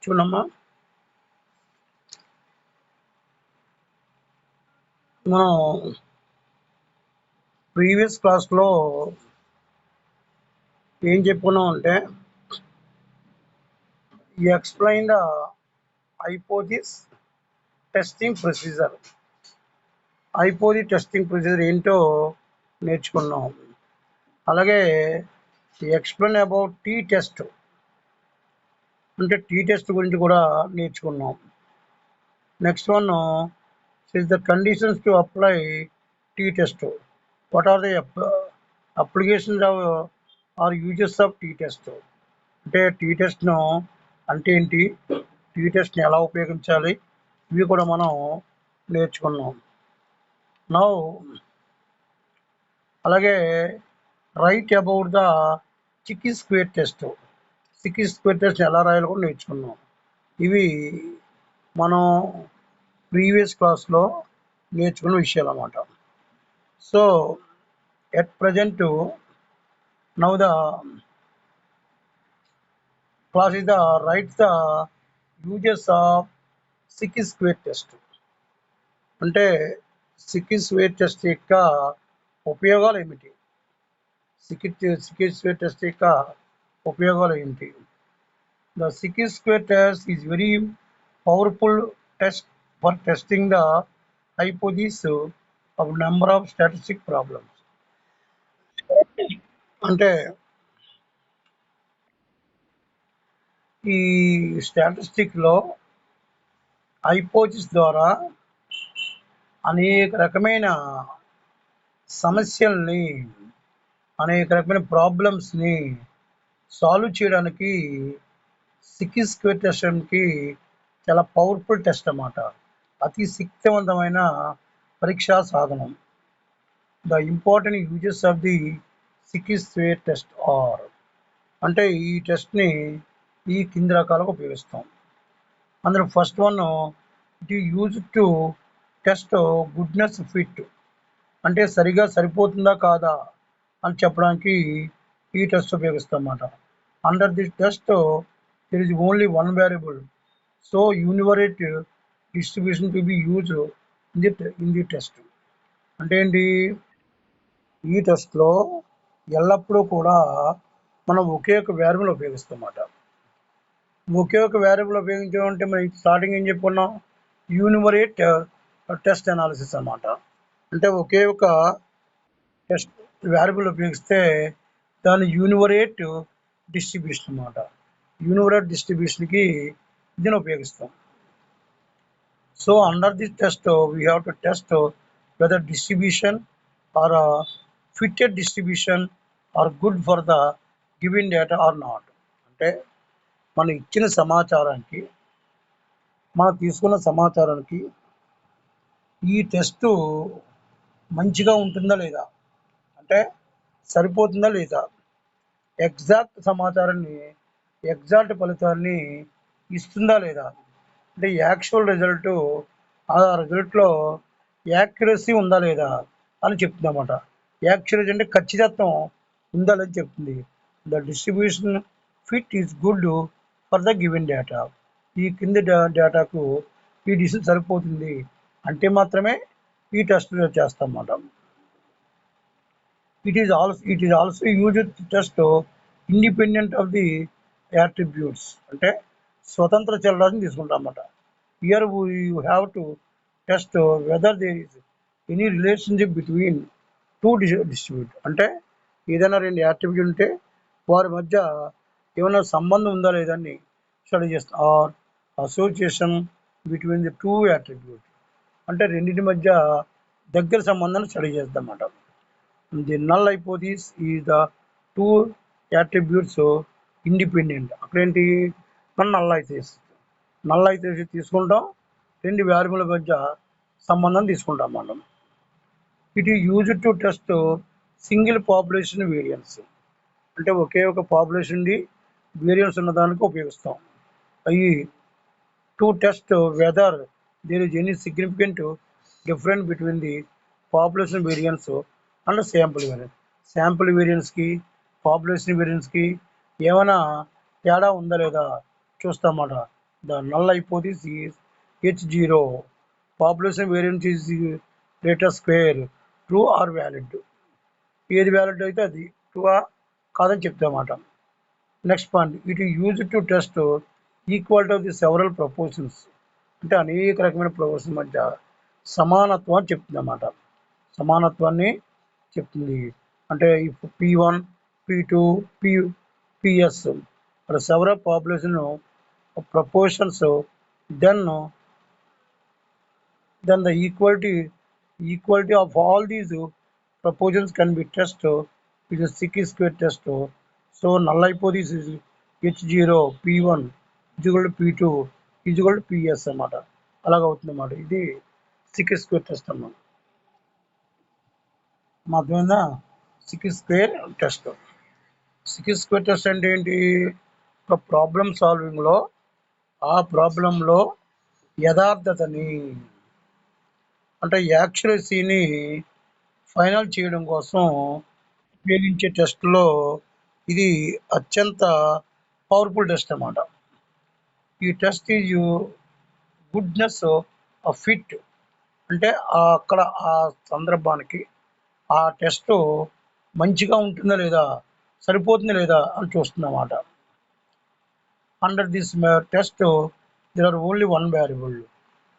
చూడమ్మా, మనం ప్రీవియస్ క్లాస్లో ఏం చెప్పుకున్నాం అంటే, explain the hypothesis testing procedure. Hypothesis testing procedure ఏంటో నేర్చుకున్నాం. అలాగే ఎక్స్ప్లెయిన్ అబౌట్ టీ టెస్ట్, అంటే టీ టెస్ట్ గురించి కూడా నేర్చుకున్నాం. Next one is the conditions to apply t-test. What are the applications of or uses of t-test? అంటే t-test ను అంటే ఏంటి, t-test ని ఎలా ఉపయోగించాలి, ఇవి కూడా మనం నేర్చుకున్నాం. నౌ అలాగే write about the chikki square test. Chikki square test ఎలా రాయాలో కూడా నేర్చుకున్నాం. ఇవి మనం ప్రీవియస్ క్లాస్లో నేర్చుకున్న విషయాలు అన్నమాట. So at present now the class is the write the uses of chi square test. అంటే సిక్కీ స్క్వేర్ టెస్ట్ యొక్క ఉపయోగాలు ఏమిటి, సిక్కీ స్క్వేర్ టెస్ట్ యొక్క ఉపయోగాలు ఏంటి. The chi square test is very powerful test for testing the hypothesis of number of statistic problems. అంటే ఈ స్టాటిస్టిక్లో hypothesis ద్వారా అనేక రకమైన సమస్యల్ని, అనేక రకమైన ప్రాబ్లమ్స్ని సాల్వ్ చేయడానికి సిక్కీ స్క్వేర్ టెస్ట్కి చాలా పవర్ఫుల్ టెస్ట్ అన్నమాట. అతి శక్తివంతమైన పరీక్షా సాధనం. The important uses of the chi square test are, అంటే ఈ టెస్ట్ని ఈ కింది రకాలుగా ఉపయోగిస్తాం. అందులో first one, it is use to test goodness fit, అంటే సరిగా సరిపోతుందా కాదా అని చెప్పడానికి ఈ టెస్ట్ ఉపయోగిస్తాం అన్నమాట. Under this test there is only one variable, so univariate distribution to be use in the test. అంటే ఏంటి, ఈ టెస్ట్లో ఎల్లప్పుడూ కూడా మనం ఒకే ఒక వేరియబుల్ ఉపయోగిస్తామన్నమాట. ఒకే ఒక వేరియబుల్ ఉపయోగించామంటే మనం స్టార్టింగ్ ఏం చెప్పుకున్నాం, యూనివరేట్ టెస్ట్ అనాలిసిస్ అన్నమాట. అంటే ఒకే ఒక టెస్ట్ వేరియబుల్ ఉపయోగిస్తే దాని యూనివరేట్ డిస్ట్రిబ్యూషన్ అన్నమాట. యూనివరేట్ డిస్ట్రిబ్యూషన్కి దీన్ని ఉపయోగిస్తాం. So under this test we have to test whether distribution or fitted distribution are good for the given data or not. అంటే మనం ఇచ్చిన సమాచారానికి, మనం తీసుకున్న సమాచారానికి ఈ టెస్టు మంచిగా ఉంటుందా లేదా, అంటే సరిపోతుందా లేదా, ఎగ్జాక్ట్ సమాచారాన్ని, ఎగ్జాక్ట్ ఫలితాన్ని ఇస్తుందా లేదా, అంటే యాక్చువల్ రిజల్ట్, ఆ రిజల్ట్లో యాక్యురసీ ఉందా లేదా అని చెప్తుంది అన్నమాట. యాక్యురసీ అంటే ఖచ్చితత్వం ఉందా లేదని చెప్తుంది. The distribution fit is good for the given data. ఈ కింది డేటాకు ఈ డిస్ట్రిబ్యూషన్ సరిపోతుంది అంటే మాత్రమే ఈ టెస్ట్ చేస్తాం అన్నమాట. It is also used to test independent of the attributes, అంటే స్వతంత్ర చలరాశిని తీసుకుంటాం అన్నమాట. Here you have to test whether there is any relationship between two distribute, అంటే ఏదైనా రెండు యాట్రిబ్యూట్ ఉంటే వారి మధ్య ఏమైనా సంబంధం ఉందా లేదని స్టడీ చేస్తాం. Or association between the two attribute, అంటే రెండింటి మధ్య దగ్గర సంబంధాన్ని స్టడీ చేస్తాం అన్నమాట. The null hypothesis is the two attributes independent. అక్కడేంటి, మనం నల్ హైపోథిసిస్ తీసుకుంటాం, రెండు వేరియబుల్ మధ్య సంబంధం తీసుకుంటాం మనం. It is used to test single population variance, అంటే ఒకే ఒక పాపులేషన్ వేరియన్స్ ఉన్నదానికి ఉపయోగిస్తాం. అవి to test whether there is any significant difference between the population variance and sample variance. Sample వేరియన్స్కి, పాపులేషన్ వేరియన్స్కి ఏమైనా తేడా ఉందా లేదా చూస్తామన్నమాట. The null hypothesis is H0. Population variance is greater square. True or valid. ఏది వ్యాలిడ్ అయితే అది ట్రూ కాదని చెప్తామన్నమాట. Next point, it is used to test equality of the several proportions. అంటే అనేక రకమైన ప్రపోర్షన్ మధ్య సమానత్వం అని చెప్తుంది అన్నమాట. సమానత్వాన్ని చెప్తుంది. అంటే P1, P2, PS several population proportions, then the equality of all these proportions can be tested with a Secchi square test. So null hypothesis is H0 P1 is equal to P2 is equal to PS అన్నమాట. అలాగ అవుతుంది అన్నమాట. ఇది Secchi square test అన్నమాట. అర్థమైందా? Secchi square test. Secchi square test అంటే ఏంటి? ఒక ప్రాబ్లమ్ సాల్వింగ్లో ఆ ప్రాబ్లంలో యథార్థతని అంటే యాక్యురసీని ఫైనల్ చేయడం కోసం ఉపయోగించే టెస్ట్లో ఇది అత్యంత పవర్ఫుల్ టెస్ట్ అన్నమాట. ఈ test is goodness of fit, అంటే అక్కడ ఆ సందర్భానికి ఆ టెస్ట్ మంచిగా ఉంటుందా లేదా, సరిపోతుందా లేదా అని చూస్తుందన్నమాట. Under this test there are only one variable,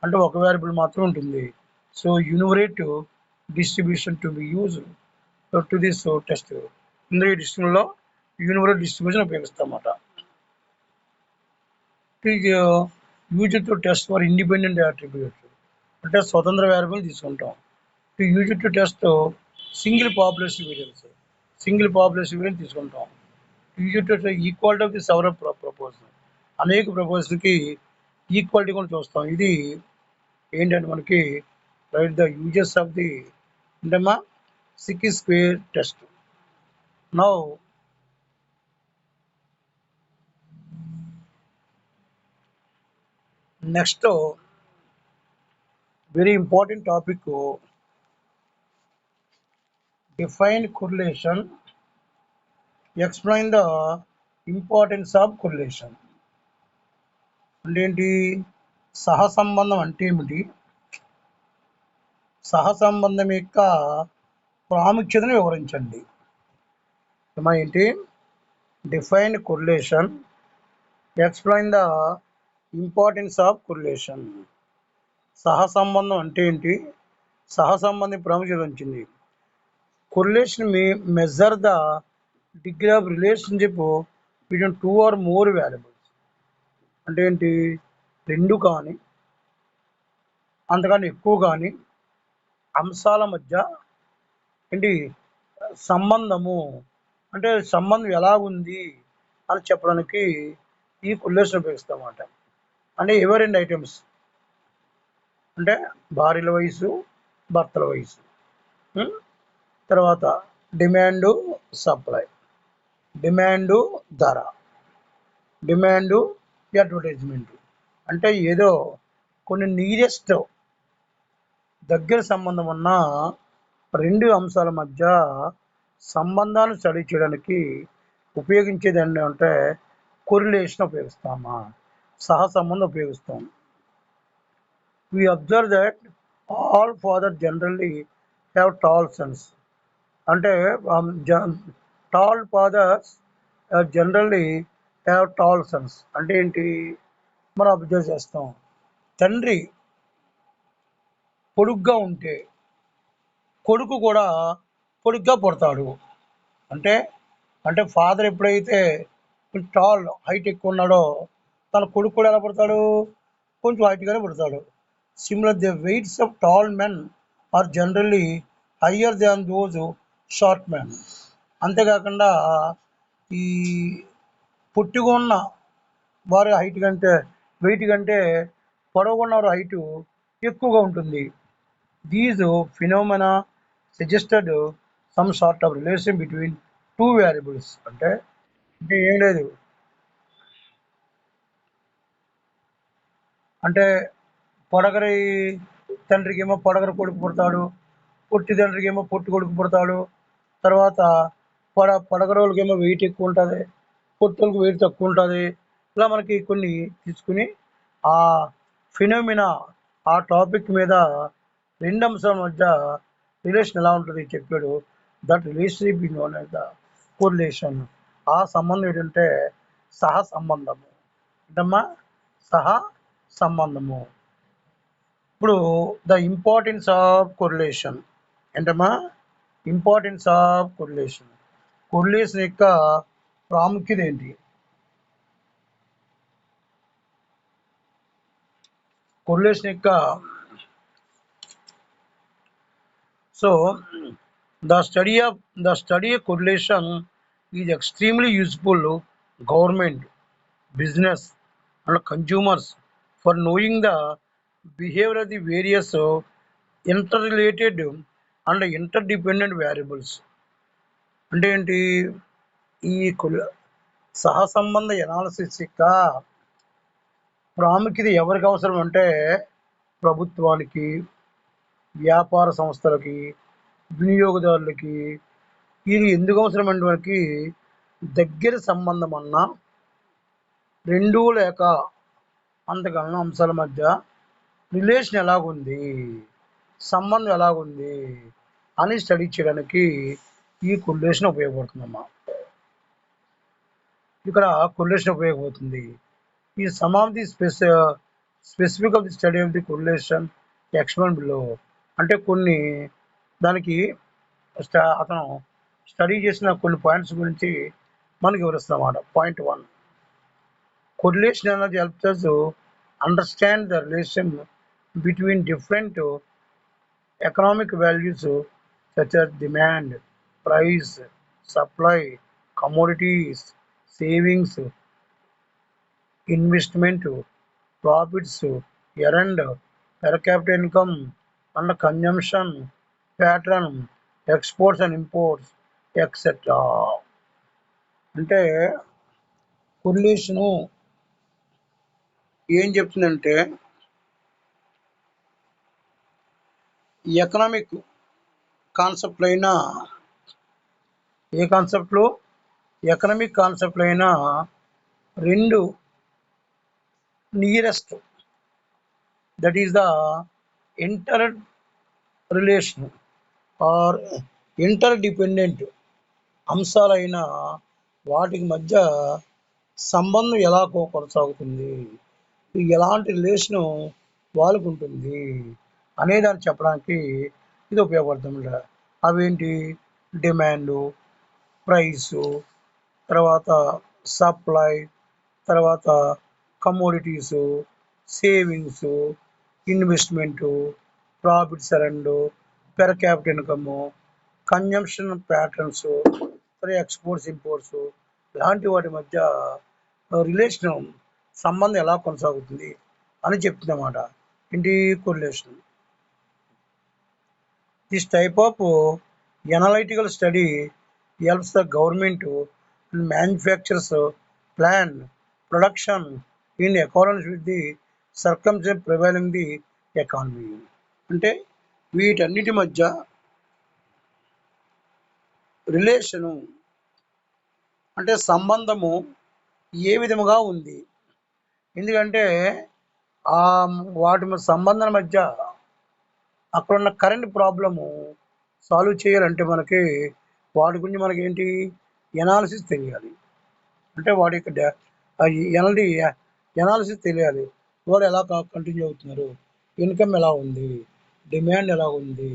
అంటే ఒక వేరియబుల్ మాత్రం ఉంటుంది. So univariate distribution to be use to this test. ఇందులో ఈ డిస్ట్రిబ్యూషన్లో యూనివరేట్ డిస్ట్రిబ్యూషన్ ఉపయోగిస్తామన్నమాట. Use to test for independent attributes, అంటే స్వతంత్ర వేరియబుల్ తీసుకుంటాం. To use to test single population variance తీసుకుంటాం. Use to equality of the several proportion, అనేక ప్రపోర్షన్కి ఈక్వాలిటీ కూడా చూస్తాం. ఇది ఏంటంటే మనకి write the uses of the ఏంటమ్మా Secchi square test. Now next very important topic, define correlation, explain the importance of correlation. అంటే ఏంటి? సహసంబంధం అంటే ఏమిటి? సహసంబంధం యొక్క ప్రాముఖ్యతను వివరించండి. ఏంటి? Define correlation, explain the importance of correlation. సహసంబంధం అంటే ఏంటి? సహసంబంధం ప్రాముఖ్యత ఉంచింది. Correlation measure the degree of relationship between two or more variables. అంటే ఏంటి? రెండు కానీ అంతకన్నా ఎక్కువ కానీ అంశాల మధ్య ఏంటి సంబంధము, అంటే సంబంధం ఎలా ఉంది అని చెప్పడానికి ఈ కొరిలేషన్ ఉపయోగిస్తామన్నమాట. అంటే ఏవో రెండు ఐటమ్స్, అంటే భార్యల వయసు, భర్తల వయసు, తర్వాత డిమాండు, సప్లై, డిమాండు, ధర, డిమాండు, అడ్వర్టైజ్మెంట్. అంటే ఏదో కొన్ని నియరెస్ట్ దగ్గర సంబంధం ఉన్న రెండు అంశాల మధ్య సంబంధాన్ని స్టడీ చేయడానికి ఉపయోగించేది ఏంటంటే కొరిలేషన్ ఉపయోగిస్తామా, సహసంబంధం ఉపయోగిస్తాం. We observe that all fathers generally have tall sons. అంటే tall fathers generally have tall sons. అంటే ఏంటి? మనం అబ్జర్వ్ చేస్తాం, తండ్రి పొడుగ్గా ఉంటే కొడుకు కూడా పొడుగ్గా పుడతాడు. అంటే అంటే ఫాదర్ ఎప్పుడైతే టాల్ హైట్ ఎక్కువ ఉన్నాడో తన కొడుకు కూడా ఎలా పుడతాడు? కొంచెం హైట్గానే పుడతాడు. Similar, the weights of tall men are generally higher than those short men. అంతేకాకుండా ఈ పొట్టిగా ఉన్న వారి హైట్ కంటే వెయిట్ కంటే పొడవుగా ఉన్న వారి హైట్ ఎక్కువగా ఉంటుంది. These phenomena suggested some sort of relation between two variables. అంటే ఏం లేదు, అంటే పొడగరి తండ్రికి ఏమో పొడగరి కొడుకు పుడతాడు, పొట్టి తండ్రికి ఏమో పొట్టి కొడుకు పుడతాడు. తర్వాత పొడగరోళ్ళకి ఏమో వెయిట్ ఎక్కువ ఉంటుంది, పొట్టోళ్ళకి వెయిట్ తక్కువ ఉంటుంది. ఇలా మనకి కొన్ని తీసుకుని ఆ ఫినోమినా ఆ టాపిక్ మీద రెండు అంశాల మధ్య రిలేషన్ ఎలా ఉంటుంది చెప్పాడు. That relationship is known as the correlation. ఆ సంబంధం ఏంటంటే సహ సంబంధము. ఏంటమ్మా? సహ సంబంధము. ఇప్పుడు ద ఇంపార్టెన్స్ ఆఫ్ కొరిలేషన్ ఏంటమ్మా? Importance of correlation. కొరిలేషన్ యొక్క ప్రాముఖ్యత ఏంటి? కొరిలేషన్ యొక్క so the study of correlation is extremely useful government, business and consumers for knowing the behavior of the various interrelated and interdependent variables. అంటే ఏంటి? ఈ సహసంబంధ analysis యొక్క ప్రాముఖ్యత ఎవరికి అవసరం అంటే ప్రభుత్వానికి, వ్యాపార సంస్థలకి, వినియోగదారులకి. ఇది ఎందుకు అవసరం అంటే మనకి దగ్గర సంబంధం అన్నా రెండు లేక అంతకన్నా అంశాల మధ్య రిలేషన్ ఎలాగుంది, సంబంధం ఎలాగుంది అని స్టడీ చేయడానికి ఈ కొరిలేషన్ ఉపయోగపడుతుందమ్మా. ఇక్కడ కొరిలేషన్ ఉపయోగపడుతుంది. ఈ some of the specific of the study of the correlation explain below. అంటే కొన్ని దానికి అతను స్టడీ చేసిన కొన్ని పాయింట్స్ గురించి మనకి వివరిస్తున్నమాట. పాయింట్ 1, కొరిలేషన్ అనేది helps us to understand the relation between different economic values such as demand, price, supply, commodities, savings, investment, profits, earned, per capita income, and consumption pattern, exports and imports, etc. అంటే కొరిలేషను ఏం చెప్తుందంటే economic కాన్సెప్ట్లు అయినా ఏ కాన్సెప్ట్లు? Economic కాన్సెప్ట్లు అయినా రెండు nearest, that is the interrelation or interdependent అంశాలైన వాటికి మధ్య సంబంధం ఎలా కొనసాగుతుంది, ఎలాంటి రిలేషను వాళ్ళకు ఉంటుంది అనేదాన్ని చెప్పడానికి ఇది ఉపయోగపడుతుంది. అవేంటి? డిమాండు, ప్రైసు, తర్వాత సప్లై, తర్వాత కమోడిటీసు, సేవింగ్సు, ఇన్వెస్ట్మెంటు, ప్రాఫిట్స్ అరెండు, per capital income, consumption patterns, exports imports, ఇలాంటి వాటి మధ్య రిలేషన్ సంబంధం ఎలా కొనసాగుతుంది అని చెప్తుందన్నమాట. ఏంటి? Correlation. This type of analytical study helps the government and manufacturers plan production in accordance with the circumstances prevailing the economy. అంటే వీటన్నిటి మధ్య రిలేషను అంటే సంబంధము ఏ విధముగా ఉంది? ఎందుకంటే వాటి సంబంధం మధ్య అక్కడ ఉన్న కరెంట్ ప్రాబ్లము సాల్వ్ చేయాలంటే మనకి వాటి గురించి మనకి ఏంటి? ఎనాలిసిస్ తెలియాలి. అంటే వాడి యొక్క ఎనాలిసిస్ తెలియాలి. వాళ్ళు ఎలా కంటిన్యూ అవుతున్నారు, ఇన్కమ్ ఎలా ఉంది, డిమాండ్ ఎలా ఉంది,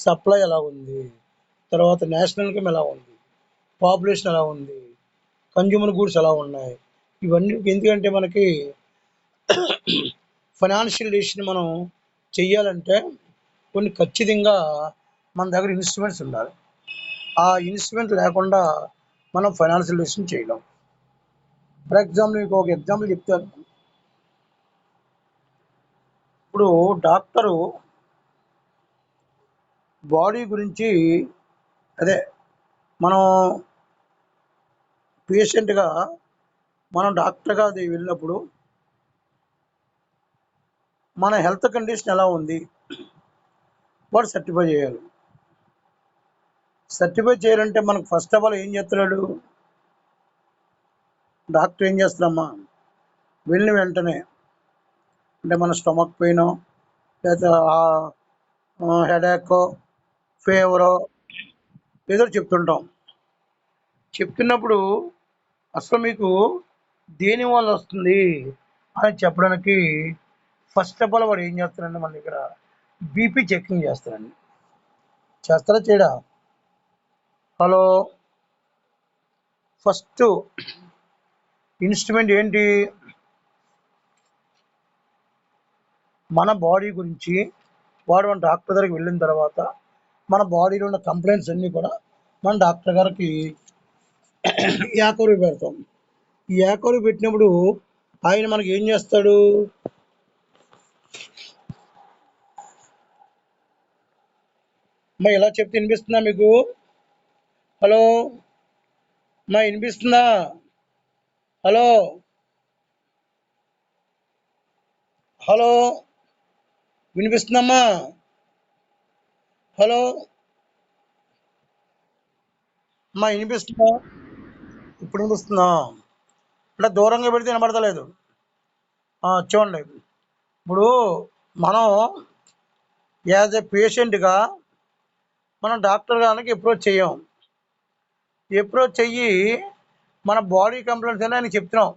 సప్లై ఎలా ఉంది, తర్వాత నేషనల్ ఇన్కమ్ ఎలా ఉంది, పాపులేషన్ ఎలా ఉంది, కన్జ్యూమర్ గూడ్స్ ఎలా ఉన్నాయి. ఇవన్నీ ఎందుకంటే మనకి ఫైనాన్షియల్ డెసిషన్ మనం చెయ్యాలంటే కొన్ని ఖచ్చితంగా మన దగ్గర ఇన్స్ట్రుమెంట్స్ ఉండాలి. ఆ ఇన్స్ట్రుమెంట్ లేకుండా మనం ఫైనాన్షియల్ డెసిషన్ చేయలేం. ఫర్ ఎగ్జాంపుల్ మీకు ఒక ఎగ్జాంపుల్ చెప్తాను. ఇప్పుడు డాక్టరు బాడీ గురించి అదే మనం పేషెంట్గా మనం డాక్టర్గా అది వెళ్ళినప్పుడు మన హెల్త్ కండిషన్ ఎలా ఉంది వాడు సర్టిఫై చేయాలి. సర్టిఫై చేయాలంటే మనకు ఫస్ట్ ఆఫ్ ఆల్ ఏం చేస్తున్నాడు డాక్టర్? ఏం చేస్తున్నామ్మా? వెళ్ళిన వెంటనే అంటే మన స్టమక్ పెయిన్ లేదా హెడేకో ఫీవరో ఏదో చెప్తుంటాం. చెప్తున్నప్పుడు అసలు మీకు దేనివల్ల వస్తుంది అని చెప్పడానికి ఫస్ట్ ఆఫ్ ఆల్ వాడు ఏం చేస్తారంటే మన దగ్గర బీపీ చెకింగ్ చేస్తారండి. చేస్తారా చేయడా? హలో, ఫస్ట్ ఇన్స్ట్రుమెంట్ ఏంటి? మన బాడీ గురించి వాడు మన డాక్టర్ దగ్గరికి వెళ్ళిన తర్వాత మన బాడీలో ఉన్న కంప్లైంట్స్ అన్నీ కూడా మన డాక్టర్ గారికి ఏకరువు పెడతాం. ఈ ఏకరువు పెట్టినప్పుడు ఆయన మనకి ఏం చేస్తాడు? ఇలా చెప్తే వినిపిస్తుందా మీకు? హలో, వినిపిస్తుందా? Hello, hello, వినిపిస్తుందమ్మా? హలో, వినిపిస్తుందా? ఇప్పుడు వినిపిస్తుందా? అంటే దూరంగా పెడితే వినపడతలేదు. చూడండి, ఇప్పుడు మనం యాజ్ ఏ పేషెంట్గా మనం డాక్టర్ గారికి అప్రోచ్ చెయ్యం. అప్రోచ్ చెయ్యి మన బాడీ కంప్లైంట్స్ అని ఆయన చెప్తున్నాం.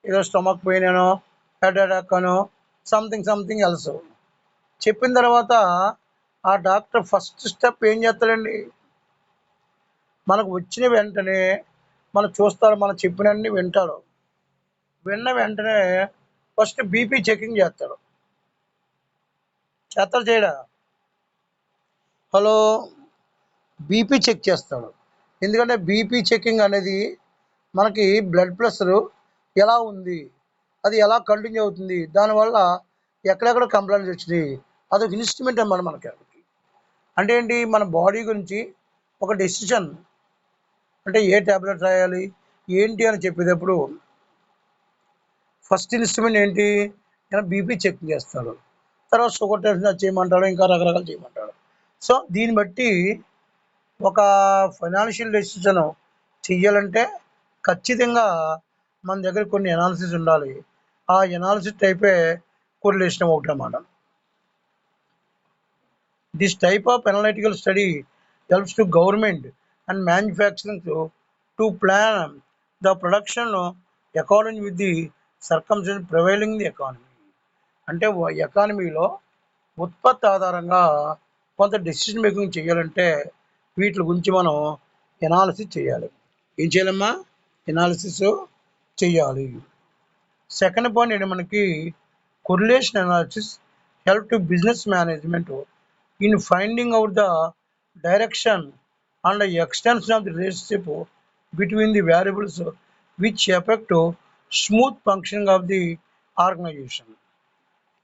ఏదో స్టమక్ పెయిన్ అనో హెడ్ అటాక్ అనో సంథింగ్ ఎల్స్ చెప్పిన తర్వాత ఆ డాక్టర్ ఫస్ట్ స్టెప్ ఏం చేస్తాడండి? మనకు వచ్చిన వెంటనే మనం చూస్తాడు, మనం చెప్పినన్ని వింటాడు. విన్న వెంటనే ఫస్ట్ బీపీ చెకింగ్ చేస్తాడు. చేయడా? హలో, బీపీ చెక్ చేస్తాడు. ఎందుకంటే బీపీ చెకింగ్ అనేది మనకి బ్లడ్ ప్రెషర్ ఎలా ఉంది, అది ఎలా కంటిన్యూ అవుతుంది, దానివల్ల ఎక్కడెక్కడ కంప్లైంట్స్ వచ్చినాయి, అదొక ఇన్స్ట్రుమెంట్ అన్నమాట మనకి. అంటే ఏంటి? మన బాడీ గురించి ఒక డెసిషన్, అంటే ఏ ట్యాబ్లెట్ రాయాలి ఏంటి అని చెప్పేటప్పుడు ఫస్ట్ ఇన్స్ట్రుమెంట్ ఏంటి? బీపీ చెక్ చేస్తాడు. తర్వాత షుగర్ టెస్ట్ చేయమంటాడు, ఇంకా రకరకాలు చేయమంటాడు. సో దీన్ని బట్టి ఒక ఫైనాన్షియల్ డెసిషన్ చెయ్యాలంటే ఖచ్చితంగా మన దగ్గర కొన్ని ఎనాలిసిస్ ఉండాలి. ఆ ఎనాలిసిస్ టైపే కొరిలేషన్ ఒకటి అన్నమాట. This type of analytical study helps to government and manufacturing to plan the production according with the circumstances prevailing in the economy. అంటే ఎకానమీలో ఉత్పత్తి ఆధారంగా కొంత డెసిషన్ మేకింగ్ చేయాలంటే వీటి గురించి మనం ఎనాలిసిస్ చేయాలి. ఏం చేయాలమ్మా? ఎనాలిసిస్ చేయాలి. సెకండ్ పాయింట్ ఏంటి మనకి? Correlation analysis help to business management in finding out the direction and the extension of the relationship between the variables which affect smooth functioning of the organization.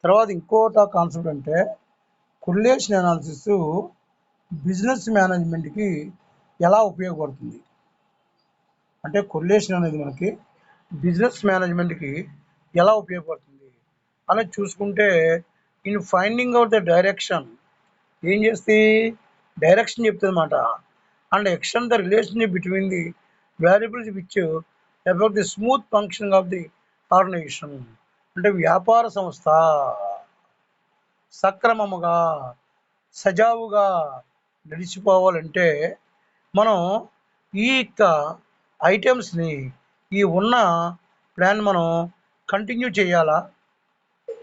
తర్వాత ఇంకోట concept అంటే correlation analysis business మేనేజ్మెంట్కి ఎలా ఉపయోగపడుతుంది అంటే correlation అనేది మనకి business మేనేజ్మెంట్కి ఎలా ఉపయోగపడుతుంది అనేది చూసుకుంటే in finding out the direction ఏం చేస్తే డైరెక్షన్ చెప్తుంది అన్నమాట. And extend the relationship between the variables which about the smooth functioning of the organisation. అంటే వ్యాపార సంస్థ సక్రమముగా సజావుగా నడిచిపోవాలంటే మనం ఈ యొక్క ఐటమ్స్ని ఈ ఉన్న ప్లాన్ మనం కంటిన్యూ చేయాలా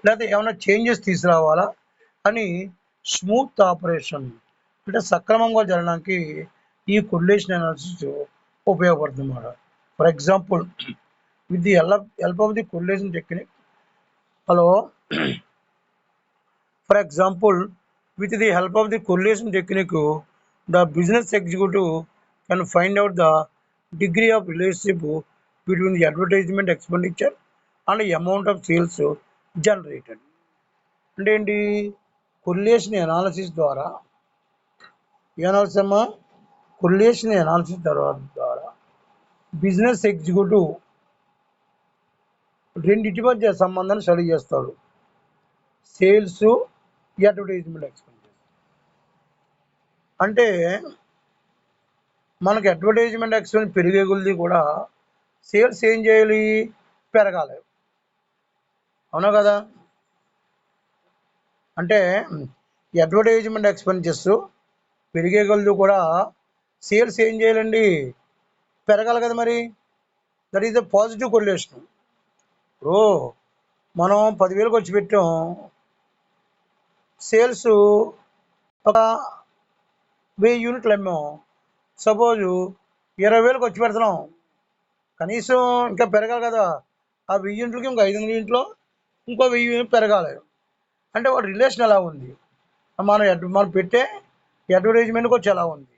లేకపోతే ఏమైనా చేంజెస్ తీసుకురావాలా అని స్మూత్ ఆపరేషన్ అంటే సక్రమంగా జరగడానికి ఈ కొరిలేషన్ అనాలిసిస్ ఉపయోగపడుతుంది అన్నమాట. For example with the help of the correlation technique. Hello, for example with the help of the correlation technique, the business executive can find out the degree of relationship between the advertisement expenditure and the amount of sales generated. అంటే ఏంటి? Correlation analysis ద్వారా correlation analysis ద్వారా business executive రెండింటి మధ్య సంబంధాన్ని study చేస్తాడు. Sales, advertisement expenditure. అంటే మనకి అడ్వర్టైజ్మెంట్ ఎక్స్పెన్స్ పెరిగే కొద్దీ కూడా సేల్స్ ఏం చేయాలి? పెరగాలి. అవునా కదా? అంటే అడ్వర్టైజ్మెంట్ ఎక్స్పెన్సెస్ పెరిగే కొలది కూడా సేల్స్ ఏం చేయాలండి? పెరగాలి కదా మరి. That is the positive correlation. ఇప్పుడు మనం 10,000 ఖర్చు పెట్టాం, సేల్స్ ఒక 1000 యూనిట్లు అమ్మాం. సపోజు 20,000 ఖర్చు పెడుతున్నాం, కనీసం ఇంకా పెరగాలి కదా. ఆ 1000 యూనిట్లకి ఇంకో 500 యూనిట్లు, ఇంకో 1000 యూనిట్లు పెరగాలి. అంటే వాడి రిలేషన్ ఎలా ఉంది, మనం పెట్టే అడ్వర్టైజ్మెంట్కి వచ్చి ఎలా ఉంది,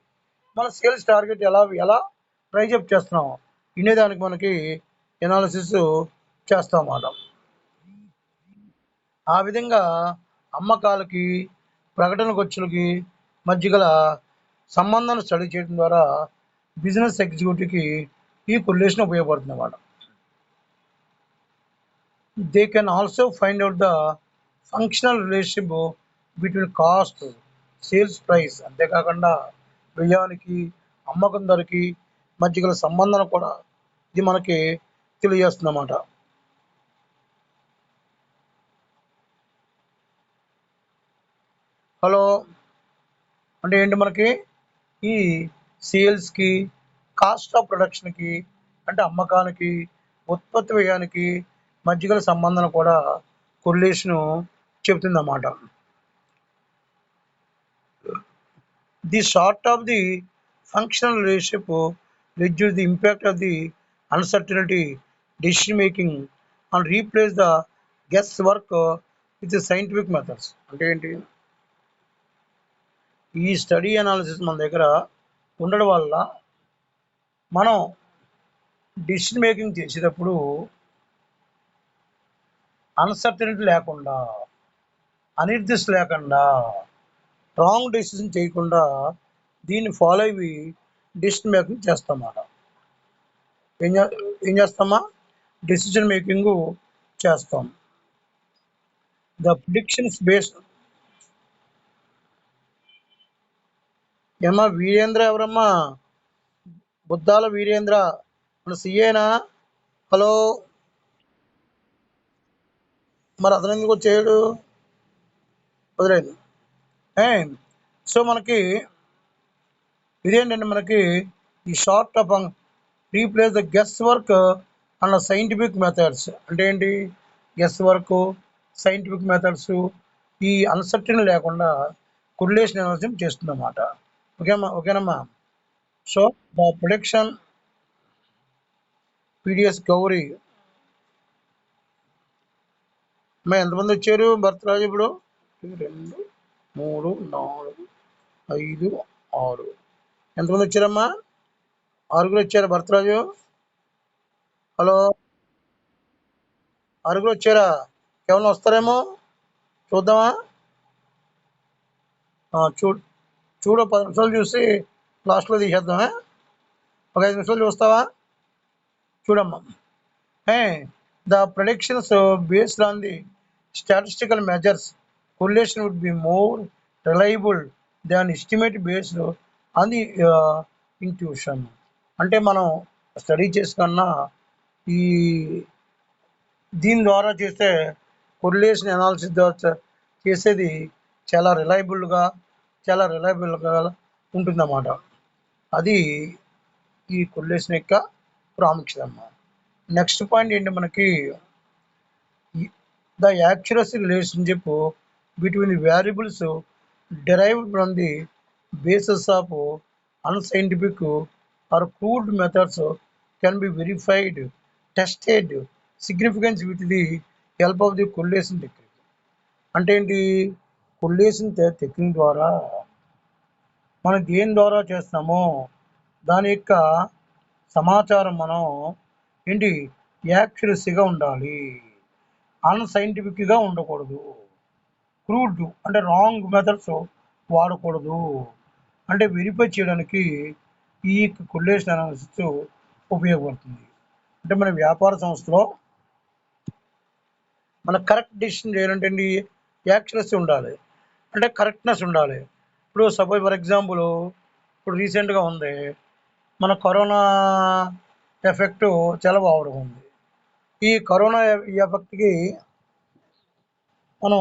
మన సేల్స్ టార్గెట్ ఎలా ఎలా రైజ్ అప్ చేస్తున్నాం వినేదానికి మనకి ఎనాలిసిస్ చేస్తాం అన్నమాట. ఆ విధంగా అమ్మకాలకి, ప్రకటన ఖర్చులకి మధ్య గల సంబంధాన్ని స్టడీ చేయడం ద్వారా బిజినెస్ ఎగ్జిక్యూటివ్కి ఈ కొరిలేషన్ ఉపయోగపడుతుంది అన్నమాట. They can also find out the functional relationship between cost, sales price. అంతేకాకుండా వ్యయానికి, అమ్మకం ధరకి మధ్య గల సంబంధాన్ని కూడా ఇది మనకి తెలియజేస్తుంది అన్నమాట. హలో అంటే ఏంటి మనకి ఈ సేల్స్కి, కాస్ట్ ఆఫ్ ప్రొడక్షన్కి అంటే అమ్మకానికి, ఉత్పత్తి వ్యయానికి మధ్య గల సంబంధం కూడా కొరిలేషను చెబుతుందన్నమాట. The short of the functional relationship reduce the impact of the uncertainty decision making and replace the guesswork with the scientific methods. అంటే ఏంటి? ఈ స్టడీ అనాలిసిస్ మన దగ్గర ఉండడం వల్ల మనం డిసిషన్ మేకింగ్ చేసేటప్పుడు అన్సర్టనిటీ లేకుండా, అనిర్దిష్ట లేకుండా, రాంగ్ డెసిషన్ చేయకుండా దీన్ని ఫాలో అయ్యి డిసిషన్ మేకింగ్ చేస్తామన్నమాట. ఏం చేస్తామా? డెసిషన్ మేకింగ్ చేస్తాం. The predictions based. ఏమా వీరేంద్ర ఎవరమ్మా? బుద్ధాల వీరేంద్ర మన సీఏనా? హలో, మరి అతను ఎందుకు వచ్చాడు? వదిలేదు. సో మనకి ఇదేంటంటే మనకి ఈ short of replace the guess work and scientific methods. అంటే ఏంటి? గెస్ వర్క్, సైంటిఫిక్ మెథడ్స్ ఈ అన్సర్టన్ లేకుండా కొరిలేషన్ అనాలిసిస్ చేస్తుందన్నమాట. ఓకేనమ్మా? So the production PDS Gauri అమ్మా ఎంతమంది వచ్చారు? భరతరాజు ఇప్పుడు 2, 3, 4, 5, 6 ఎంతమంది వచ్చారమ్మా? 6 వచ్చారా భరతరాజు? హలో, 6 వచ్చారా? కేవలం వస్తారేమో చూద్దామా? చూడు 10 నిమిషాలు చూసి లాస్ట్లో తీసేద్దామా? ఒక 5 నిమిషాలు చూస్తావా? చూడమ్మా. The predictions based on the statistical measures correlation would be more reliable than estimate based on the intuition. అంటే మనం స్టడీ చేసుకున్నా ఈ దీని ద్వారా చేస్తే కొరిలేషన్ అనాలిసిస్ ద్వారా చేసేది చాలా రిలయబుల్గా ఉంటుందన్నమాట. అది ఈ కొరిలేషన్ యొక్క ప్రాముఖ్యత అన్నమాట. నెక్స్ట్ పాయింట్ ఏంటి మనకి? The accuracy relationship between the variables derived from the basis of unscientific or crude methods can be verified, tested significance with the help of the correlation technique. అంటే ఏంటి? కొరిలేషన్ టెక్నిక్ ద్వారా మనం దేని ద్వారా చేస్తామో దాని యొక్క సమాచారం మనం ఏంటి యాక్యురసీగా ఉండాలి, అన్సైంటిఫిక్గా ఉండకూడదు, క్రూడ్ అంటే రాంగ్ మెథడ్స్ వాడకూడదు. అంటే వెరిఫై చేయడానికి ఈ కొరిలేషన్ అనాలిసిస్ ఉపయోగపడుతుంది. అంటే మన వ్యాపార సంస్థలో మన కరెక్ట్ డెసిషన్ చేయాలంటే అండి యాక్యురసీ ఉండాలి, అంటే కరెక్ట్నెస్ ఉండాలి. ఇప్పుడు సపోజ్ ఫర్ ఎగ్జాంపుల్ ఇప్పుడు రీసెంట్గా ఉంది మన కరోనా ఎఫెక్ట్ చాలా ఓవర్గా ఉంది. ఈ కరోనా ఎఫెక్ట్కి మనం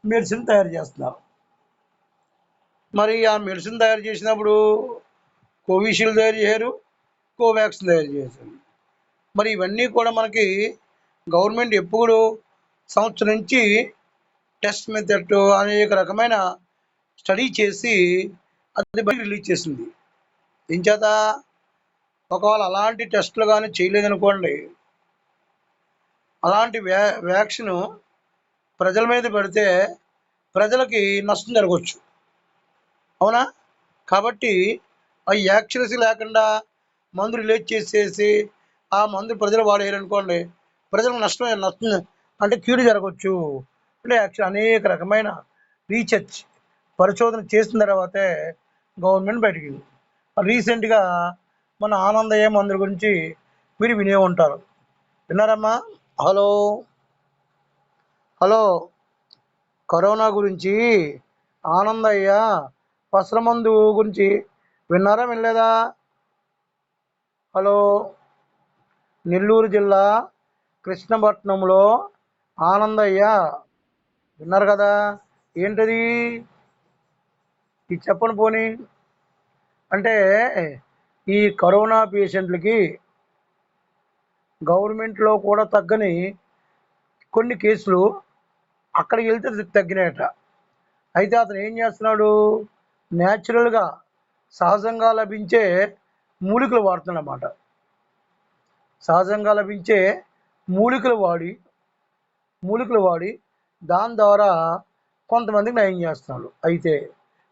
మెడిసిన్ తయారు చేస్తున్నారు. మరి ఆ మెడిసిన్ తయారు చేసినప్పుడు కోవిషీల్డ్ తయారు చేశారు, కోవాక్సిన్ తయారు చేశారు. మరి ఇవన్నీ కూడా మనకి గవర్నమెంట్ ఎప్పుడు సంవత్సరం నుంచి టెస్ట్ మెథడ్ అనేక రకమైన స్టడీ చేసి అది బయట రిలీజ్ చేసింది. ఏం చేత ఒకవేళ అలాంటి టెస్టులు కానీ చేయలేదనుకోండి, అలాంటి వ్యాక్సిన్ ప్రజల మీద పెడితే ప్రజలకి నష్టం జరగవచ్చు. అవునా? కాబట్టి ఆ యాక్యురసీ లేకుండా మందు రిలీజ్ చేసేసి ఆ మందు ప్రజలు వాడేయారనుకోండి, ప్రజలకు నష్టం అంటే కీడు జరగవచ్చు. అంటే అనేక రకమైన రీసెర్చ్ పరిశోధన చేసిన తర్వాతే గవర్నమెంట్ బయటికి రీసెంట్గా మన ఆనందయ్య మందుల గురించి మీరు వినే ఉంటారు. విన్నారమ్మా? హలో హలో కరోనా గురించి ఆనందయ్య పసర మందు గురించి విన్నారా వినలేదా? హలో నెల్లూరు జిల్లా కృష్ణపట్నంలో ఆనందయ్య విన్నారు కదా? ఏంటది? ఇది చెప్పండి పోనీ. అంటే ఈ కరోనా పేషెంట్లకి గవర్నమెంట్లో కూడా తగ్గని కొన్ని కేసులు అక్కడికి వెళ్తే తగ్గినాయట. అయితే అతను ఏం చేస్తున్నాడు, న్యాచురల్గా సహజంగా లభించే మూలికలు వాడుతున్నాడన్నమాట. సహజంగా లభించే మూలికలు వాడి దాని ద్వారా కొంతమందికి నయం చేస్తున్నాడు. అయితే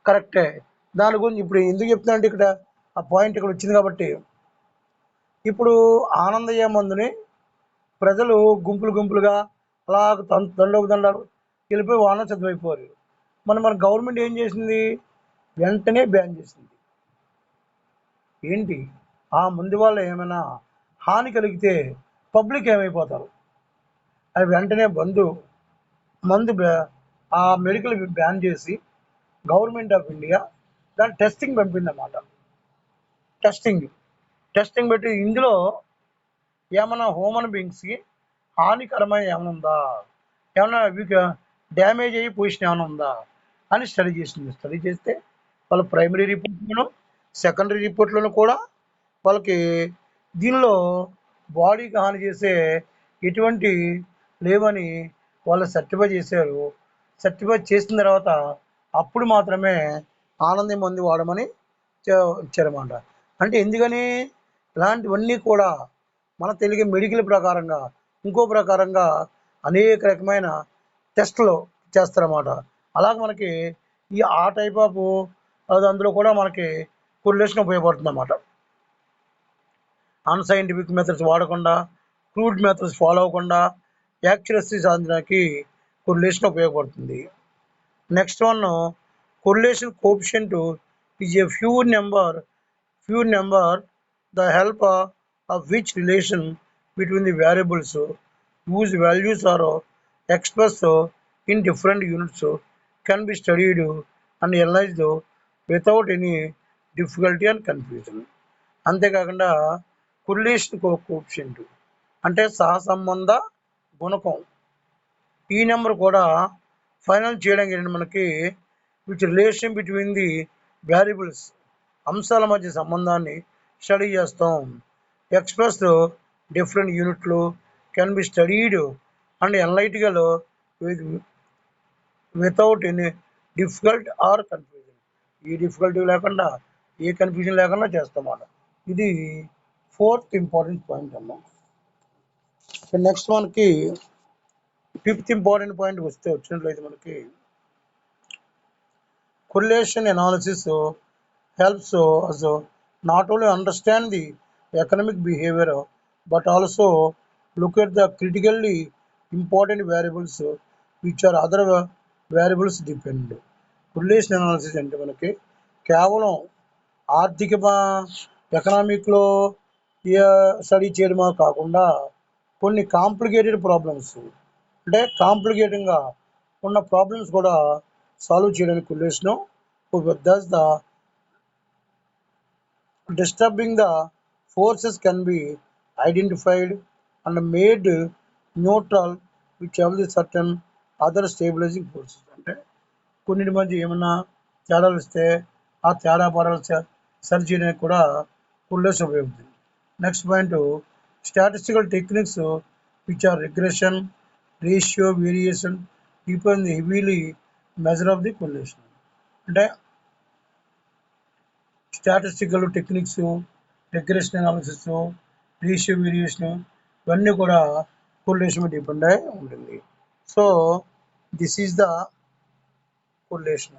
కరెక్టే. దాని గురించి ఇప్పుడు ఎందుకు చెప్తున్నా అంటే ఇక్కడ ఆ పాయింట్ ఇక్కడ వచ్చింది కాబట్టి, ఇప్పుడు ఆనందయ్య మందుని ప్రజలు గుంపులుగా అలా దండాలు వెళ్ళిపోయి వాన చదువైపోరు. మన గవర్నమెంట్ ఏం చేసింది, వెంటనే బ్యాన్ చేసింది. ఏంటి ఆ మందు వల్ల ఏమైనా హాని కలిగితే పబ్లిక్ ఏమైపోతారు, అది వెంటనే మందు ఆ మెడికల్ బ్యాన్ చేసి గవర్నమెంట్ ఆఫ్ ఇండియా దాని టెస్టింగ్ పంపిందన్నమాట. టెస్టింగ్ పెట్టి ఇందులో ఏమైనా హ్యూమన్ బీయింగ్స్కి హానికరమైన ఏమైనా ఉందా, ఏమైనా డ్యామేజ్ అయ్యి పొజిషన్ ఏమైనా ఉందా అని స్టడీ చేస్తే వాళ్ళ ప్రైమరీ రిపోర్ట్లోను సెకండరీ రిపోర్ట్లోను కూడా వాళ్ళకి దీనిలో బాడీకి హాని చేసే ఎటువంటి లేవని వాళ్ళు సర్టిఫై చేశారు. సర్టిఫై చేసిన తర్వాత అప్పుడు మాత్రమే ఆనందం మందు వాడమని ఇచ్చారన్నమాట. అంటే ఎందుకని ఇలాంటివన్నీ కూడా మన తెలుగు మెడికల్ ప్రకారంగా ఇంకో ప్రకారంగా అనేక రకమైన టెస్టులు చేస్తారన్నమాట. అలాగే మనకి ఆ టైప్ ఆఫ్ అందులో కూడా మనకి కొరిలేషన్ ఉపయోగపడుతుంది అన్నమాట. అన్సైంటిఫిక్ మెథడ్స్ వాడకుండా, క్రూడ్ మెథడ్స్ ఫాలో అవ్వకుండా యాక్యురసీ సాధించడానికి కొరిలేషన్ ఉపయోగపడుతుంది. Next one, correlation coefficient is a few number the help of which relation between the variables whose values are expressed in different units can be studied and analyzed without any difficulty and confusion. అంతేకాకుండా correlation coefficient అంటే సహసంబంధ గుణకం, ఈ number కూడా final చేయడానికి ఏంటంటే మనకి which relation between the variables అంశాల మధ్య సంబంధాన్ని స్టడీ చేస్తాం. ఎక్స్ప్రెస్ డిఫరెంట్ యూనిట్లు can be studied and analytical without any difficult or confusion. ఏ డిఫికల్టీ లేకుండా ఏ కన్ఫ్యూజన్ లేకుండా చేస్తామన్నమాట. ఇది 4th ఇంపార్టెంట్ పాయింట్ అమ్మా. నెక్స్ట్ మనకి 5th ఇంపార్టెంట్ పాయింట్ వచ్చినట్లయితే మనకి correlation analysis helps us not only understand the economic behavior but also look at the critically important variables which are other variables depend. Correlation analysis అంటే మనకి కేవలం ఆర్థిక ఎకనామిక్లో study చేయడమా కాకుండా కొన్ని కాంప్లికేటెడ్ ప్రాబ్లమ్స్ అంటే కాంప్లికేటెడ్గా ఉన్న ప్రాబ్లమ్స్ కూడా సాల్వ్ చేయడానికి correlation thus the disturbing the forces can be identified and made neutral which have the certain other stabilizing forces. అంటే కొన్నిటి మధ్య ఏమన్నా తేడాలు వస్తే ఆ తేడా పడాలి సరి చేయడానికి కూడా కొల్లేషన్ ఉపయోగిస్తుంది. Next point, statistical techniques which are regression, ratio variation depend heavily measure of the correlation. అంటే statistical techniques, regression analysis, ratio variation ఇవన్నీ కూడా కొల్లేషన్ మీద డిపెండ్ అయి ఉంటుంది. So this is the correlation.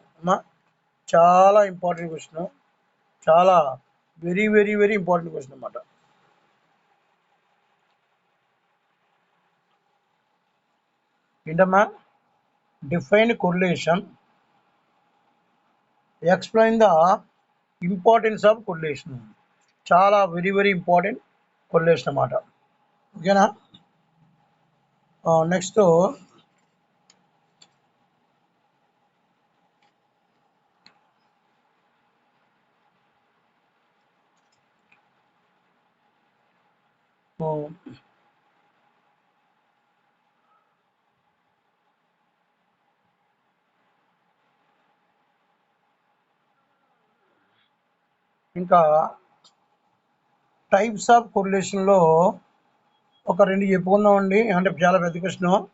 చాలా ఇంపార్టెంట్ క్వశ్చన్, చాలా very very very important question అన్నమాట. ఏంటమ్మా? Define correlation, explain the importance of correlation. చాలా వెరీ వెరీ ఇంపార్టెంట్ కొరిలేషన్ అన్నమాట. ఓకేనా? నెక్స్ట్ ఇంకా టైప్స్ ఆఫ్ కొరిలేషన్లో ఒక 2 చెప్పుకుందామండి. అంటే చాలా పెద్ద క్వశ్చన్,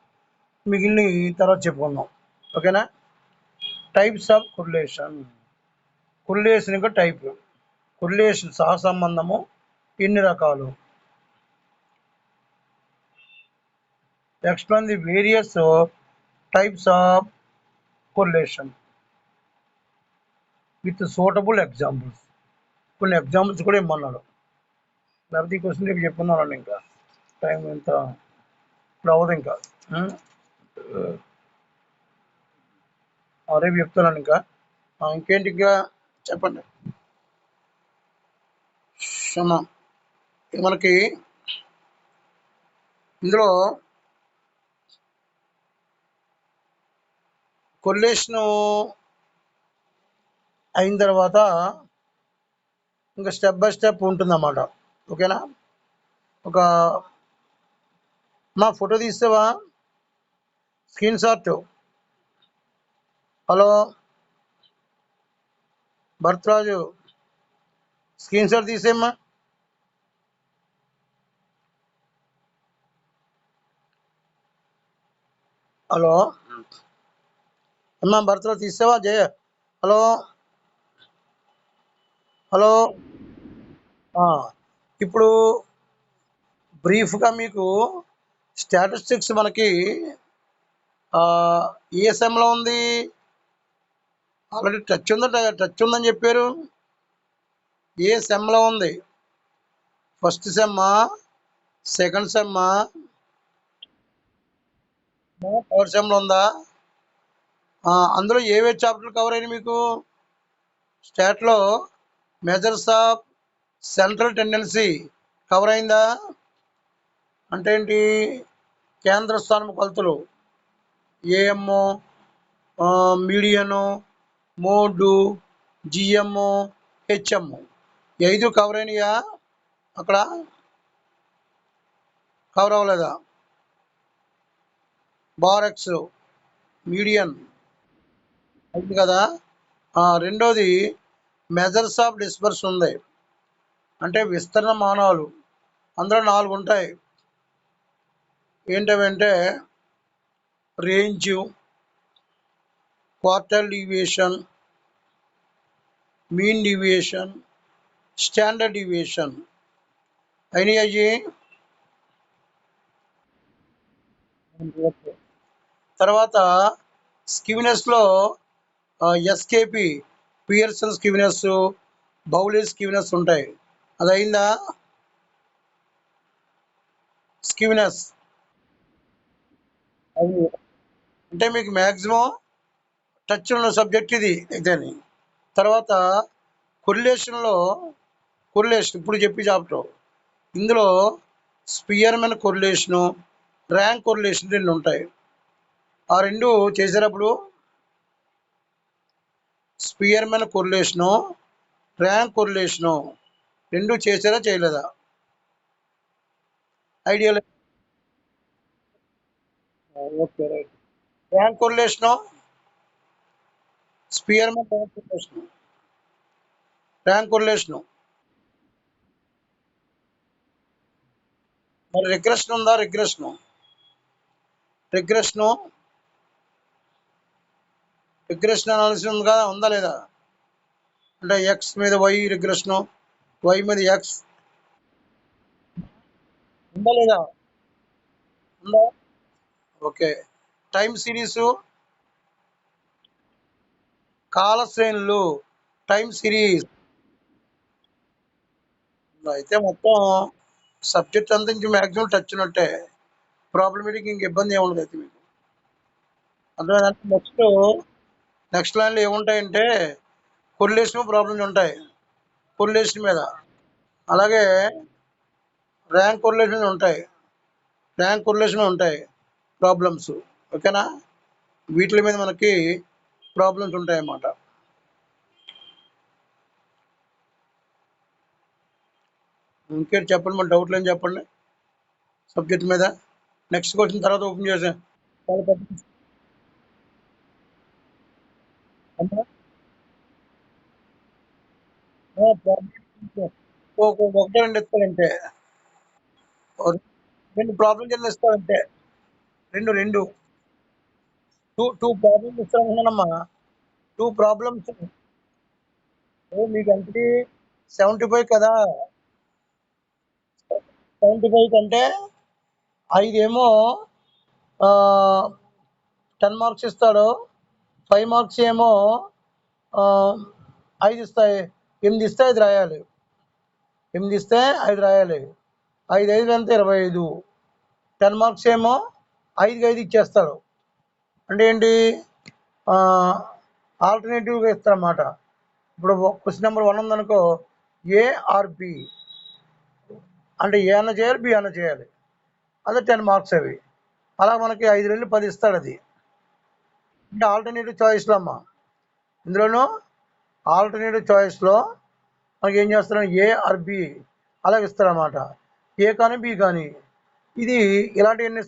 మిగిలిన తర్వాత చెప్పుకుందాం. ఓకేనా? Types of correlation. కొరిలేషన్ యొక్క టైప్. కొరిలేషన్ సహసంబంధము ఎన్ని రకాలు? Explain the various types of correlation with suitable examples. కొన్ని ఎగ్జాంపుల్స్ కూడా ఇమ్మన్నాడు. లేకపోతే ఈ క్వశ్చన్ రేపు చెప్పుకున్నానండి. ఇంకా టైం ఎంత ఇప్పుడు అవ్వదు. ఇంకా రేపు చెప్తున్నాను. ఇంకా ఇంకేంటి? ఇంకా చెప్పండి. మనకి ఇందులో కొరిలేషను అయిన తర్వాత ఇంకా స్టెప్ బై స్టెప్ ఉంటుందన్నమాట. ఓకేనా? ఒక మా ఫోటో తీస్తావా? Screen shot. Hello Bharatraju, screen shot తీసేమ్మా. హలో అమ్మా, భరత్రాజు తీసావా? Jaya, hello hello. ఇప్పుడు బ్రీఫ్గా మీకు స్టాటిస్టిక్స్ మనకి ఏ సెమ్లో ఉంది? ఆల్రెడీ టచ్ ఉందని చెప్పారు. ఏ సెమ్లో ఉంది? ఫస్ట్ సెమ్మా, సెకండ్ సెమ్మా, థర్డ్ సెమ్లో ఉందా? అందులో ఏవే చాప్టర్లు కవర్ అయినాయి మీకు? స్టాట్లో measures of central tendency cover అయిందా? అంటే ఏంటి? కేంద్ర స్థానం కొలతలు, ఏఎంఓ, మీడియను, మోడు, జిఎంఓ, హెచ్ఎంఓ 5 కవర్ అయినాయా? అక్కడ కవర్ అవ్వలేదా? బారెక్స్, మీడియన్ అయింది కదా. రెండోది మెజర్స్ ఆఫ్ డిస్పర్స్ ఉంది. అంటే విస్తరణ మానాలు. అందులో 4 ఉంటాయి. ఏంటంటే range, quartile deviation, mean deviation, standard deviation. అయినాయి అయ్యి. తర్వాత స్కివినెస్లో ఎస్కేపి, పియర్సన్ స్కివినెస్, బౌలీ స్కివినెస్ ఉంటాయి. అది అయిందా? స్కివినెస్ అంటే మీకు మ్యాక్సిమం టచ్ ఉన్న సబ్జెక్ట్ ఇది ఇదని. తర్వాత కొరిలేషన్లో, కొరిలేషన్ ఇప్పుడు చెప్పి చాప్టర్, ఇందులో స్పియర్మెన్ కొరిలేషను, ర్యాంక్ కొరిలేషన్ 2 ఉంటాయి. ఆ 2 చేసేటప్పుడు స్పియర్మెన్ కొరిలేషను, ర్యాంక్ కొరిలేషను 2 చేసారా చేయలేదా? Idea okay, right. Rank correlation, Spearman rank correlation, rank correlation. మరి రిగ్రెషన్ ఉందా? రిగ్రెషను రిగ్రెషన్ అనాలిసిస్ ఉంది కదా, ఉందా లేదా? అంటే ఎక్స్ మీద వై రిగ్రెషను, వై మీద ఎక్స్ ఉందా లేదా? ఉందా? ఓకే. టైమ్ సిరీస్, కాల శ్రేణులు, టైమ్ సిరీస్. అయితే మొత్తం సబ్జెక్ట్ అంతా ఇంక మాక్సిమం టచ్ ఉన్నట్టే. ప్రాబ్లమేటిక్ ఇంక ఇబ్బంది ఏముండదు అయితే మీకు. అర్థమైందంటే నెక్స్ట్ లైన్‌లో ఏముంటాయంటే కొరిలేషన్ ప్రాబ్లమ్స్ ఉంటాయి. కొరిలేషన్ మీద. అలాగే ర్యాంక్ కొరిలేషన్ ఉంటాయి. ప్రాబ్లమ్స్. ఓకేనా? వీటిల మీద మనకి ప్రాబ్లమ్స్ ఉంటాయన్నమాట. ఇంకేంటి చెప్పండి, మరి డౌట్లు ఏం చెప్పండి సబ్జెక్ట్ మీద. నెక్స్ట్ క్వశ్చన్ తర్వాత ఓపెన్ చేసాను. చాలా పెద్ద అంటే ప్రాబ్లమ్ ఒకటే రెండు ఇస్తారంటే. ఓ 2 ప్రాబ్లమ్ చిన్న ఇస్తారంటే. 2 2 ప్రాబ్లమ్స్ ఇస్తారనుకున్నానమ్మా. 2 ప్రాబ్లమ్స్. మీకు ఎంతకి 75 కదా. 75 కంటే 5 ఏమో 10 మార్క్స్ ఇస్తాడు. 5 మార్క్స్ ఏమో 5 ఇస్తాయి. 8 ఇస్తే 5 రాయాలి. 8 ఇస్తే 5 రాయాలి. 5 5 ఎంత 25. 10 మార్క్స్ ఏమో 5కి 5 ఇచ్చేస్తాడు. అంటే ఏంటి? ఆల్టర్నేటివ్గా ఇస్తారన్నమాట. ఇప్పుడు క్వశ్చన్ నెంబర్ 1 ఉందనుకో, ఏ ఆర్ బి అంటే ఏ అన్న చేయాలి, బి అన్న చేయాలి. అదే 10 మార్క్స్ అవి. అలా మనకి 5 రెళ్ళు 10 ఇస్తాడు అది. అంటే ఆల్టర్నేటివ్ చాయిస్లో అమ్మా. ఇందులోనూ ఆల్టర్నేటివ్ చాయిస్లో మనకి ఏం చేస్తారు, ఏ ఆర్ బి అలాగ ఇస్తారన్నమాట. ఏ కానీ బి కానీ. ఇది ఇలాంటివన్నీ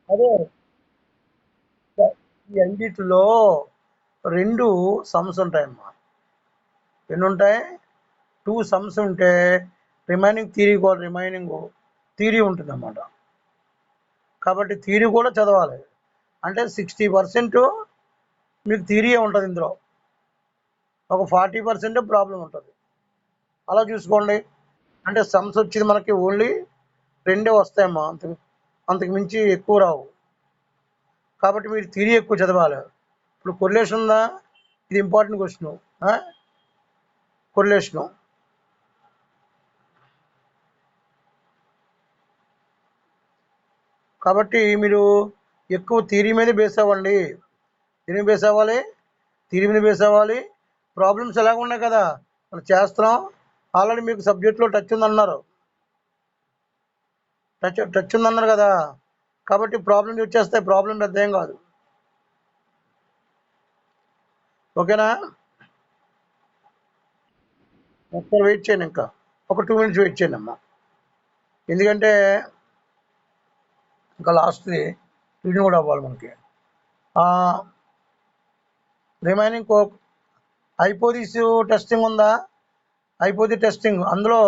అదే ఈ అన్నిటిలో 2 సమ్స్ ఉంటాయమ్మా. ఎన్ని ఉంటాయి? 2 సమ్స్ ఉంటే రిమైనింగ్ థియరీ ఉంటుందన్నమాట. కాబట్టి థియరీ కూడా చదవాలి. అంటే 60% మీకు థియరీయే ఉంటుంది ఇందులో. ఒక 40% ప్రాబ్లం ఉంటుంది. అలా చూసుకోండి. అంటే సమ్స్ వచ్చేది మనకి ఓన్లీ 2 వస్తాయమ్మా. అంతకు మించి ఎక్కువ రావు. కాబట్టి మీరు థియరీ ఎక్కువ చదవాలి. ఇప్పుడు కొరిలేషన్ ఉందా? ఇది ఇంపార్టెంట్ క్వశ్చను. కొరిలేషను. కాబట్టి మీరు ఎక్కువ థియరీ మీదే బేస్ అవ్వండి. దేని మీద బేస్ అవ్వాలి? థియరీ మీద బేస్ అవ్వాలి. ప్రాబ్లమ్స్ ఎలాగ ఉన్నాయి కదా, మనం చేస్తున్నాం. ఆల్రెడీ మీకు సబ్జెక్ట్లో టచ్ ఉందన్నారు. టచ్ ఉందన్నారు కదా. కాబట్టి ప్రాబ్లమ్స్ వచ్చేస్తాయి. ప్రాబ్లం పెద్ద ఏం కాదు. ఓకేనా? ఒకసారి వెయిట్ చేయండి, ఇంకా ఒక 2 మినిట్స్ వెయిట్ చేయండి అమ్మా. ఎందుకంటే ఇంకా లాస్ట్ది రీడింగ్ కూడా అవ్వాలి మనకి. రిమైనింగ్ హైపోథిసిస్ టెస్టింగ్ ఉందా? టెస్టింగ్ అందులో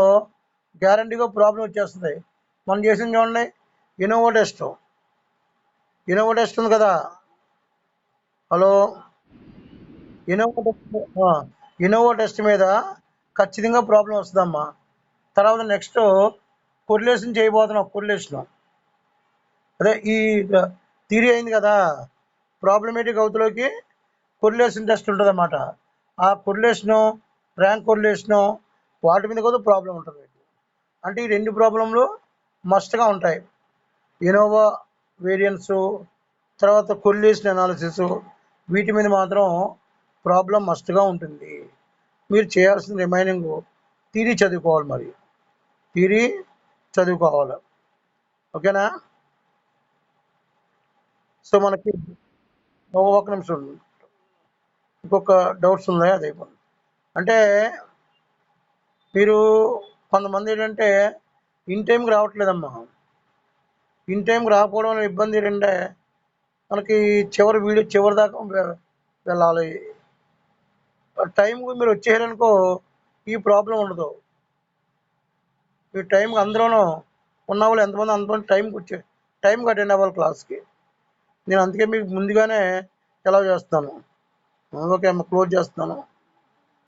గ్యారంటీగా ప్రాబ్లం వచ్చేస్తుంది. మనం చేసింది చూడండి, ఇనోవో టెస్ట్ ఉంది కదా. హలో, ఇనోవో టెస్ట్ మీద ఖచ్చితంగా ప్రాబ్లం వస్తుందమ్మా. తర్వాత నెక్స్ట్ కొరిలేషన్ చేయబోతున్నాం. అదే ఈ థియరీ అయింది కదా, ప్రాబ్లమేటిక్ అవుతులోకి కొరిలేషన్ టెస్ట్ ఉంటుంది అన్నమాట. ఆ కొరిలేషను, ర్యాంక్ కొరిలేషను, వాటి మీద కూడా ప్రాబ్లం ఉంటుంది. అంటే ఈ 2 ప్రాబ్లంలు మస్ట్గా ఉంటాయి. ఇనోవా వేరియన్స్, తర్వాత కొరిలేషన్ అనాలిసిస్, వీటి మీద మాత్రం ప్రాబ్లం మస్ట్గా ఉంటుంది. మీరు చేయాల్సిన రిమైనింగ్ థియరీ చదువుకోవాలి. మరి థియరీ చదువుకోవాలి. ఓకేనా? సో మనకి ఒక నిమిషం, ఇంకొక డౌట్స్ ఉన్నాయి, అది అయిపోయింది. అంటే మీరు కొంతమంది ఏంటంటే ఇన్ టైంకి రావట్లేదమ్మా. ఇన్ టైంకి రాకపోవడం వల్ల ఇబ్బంది ఏంటంటే మనకి వీడియో చివరి దాకా వెళ్ళాలి. టైంకి మీరు వచ్చేసారనుకో ఈ ప్రాబ్లం ఉండదు. ఈ టైంకి అందరూను ఉన్నవాళ్ళు ఎంతమంది అంతమంది టైంకి అటెండ్ అవ్వాలి క్లాస్కి. నేను అందుకే మీకు ముందుగానే అలౌ చేస్తాను. ఓకే అమ్మ, క్లోజ్ చేస్తున్నాను.